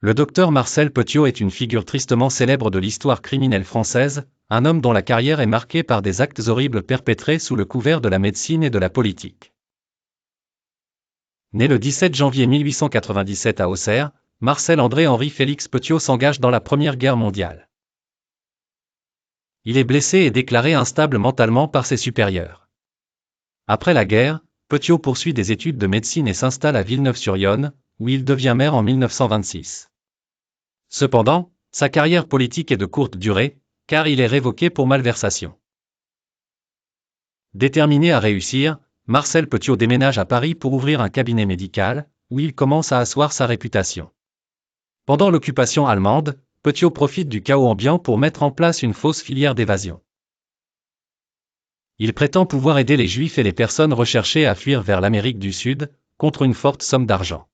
Le docteur Marcel Petiot est une figure tristement célèbre de l'histoire criminelle française, un homme dont la carrière est marquée par des actes horribles perpétrés sous le couvert de la médecine et de la politique. Né le 17 janvier 1897 à Auxerre, Marcel André-Henri Félix Petiot s'engage dans la Première Guerre mondiale. Il est blessé et déclaré instable mentalement par ses supérieurs. Après la guerre, Petiot poursuit des études de médecine et s'installe à Villeneuve-sur-Yonne, où il devient maire en 1926. Cependant, sa carrière politique est de courte durée, car il est révoqué pour malversation. Déterminé à réussir, Marcel Petiot déménage à Paris pour ouvrir un cabinet médical, où il commence à asseoir sa réputation. Pendant l'occupation allemande, Petiot profite du chaos ambiant pour mettre en place une fausse filière d'évasion. Il prétend pouvoir aider les Juifs et les personnes recherchées à fuir vers l'Amérique du Sud, contre une forte somme d'argent.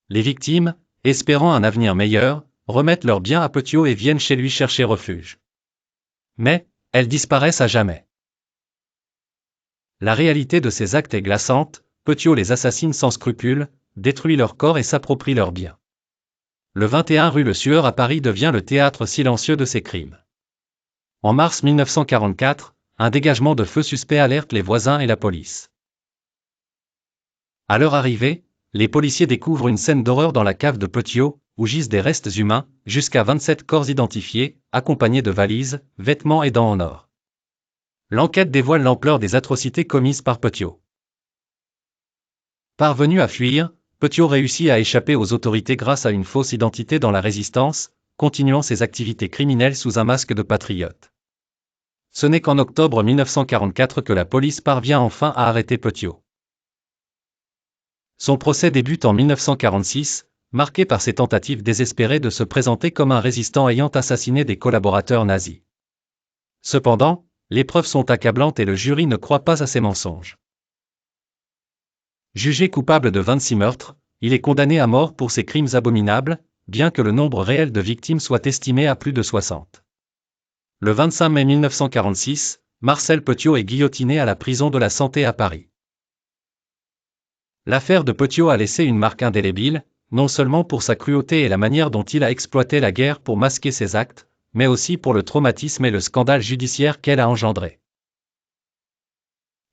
Les victimes, espérant un avenir meilleur, remettent leurs biens à Petiot et viennent chez lui chercher refuge. Mais, elles disparaissent à jamais. La réalité de ces actes est glaçante, Petiot les assassine sans scrupule, détruit leur corps et s'approprie leurs biens. Le 21 rue Le Sueur à Paris devient le théâtre silencieux de ces crimes. En mars 1944, un dégagement de feu suspect alerte les voisins et la police. À leur arrivée, les policiers découvrent une scène d'horreur dans la cave de Petiot, où gisent des restes humains, jusqu'à 27 corps identifiés, accompagnés de valises, vêtements et dents en or. L'enquête dévoile l'ampleur des atrocités commises par Petiot. Parvenu à fuir, Petiot réussit à échapper aux autorités grâce à une fausse identité dans la résistance, continuant ses activités criminelles sous un masque de patriote. Ce n'est qu'en octobre 1944 que la police parvient enfin à arrêter Petiot. Son procès débute en 1946, marqué par ses tentatives désespérées de se présenter comme un résistant ayant assassiné des collaborateurs nazis. Cependant, les preuves sont accablantes et le jury ne croit pas à ses mensonges. Jugé coupable de 26 meurtres, il est condamné à mort pour ses crimes abominables, bien que le nombre réel de victimes soit estimé à plus de 60. Le 25 mai 1946, Marcel Petiot est guillotiné à la prison de la Santé à Paris. L'affaire de Petiot a laissé une marque indélébile, non seulement pour sa cruauté et la manière dont il a exploité la guerre pour masquer ses actes, mais aussi pour le traumatisme et le scandale judiciaire qu'elle a engendré.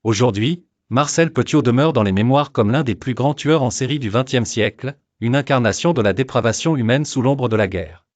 Aujourd'hui, Marcel Petiot demeure dans les mémoires comme l'un des plus grands tueurs en série du XXe siècle, une incarnation de la dépravation humaine sous l'ombre de la guerre.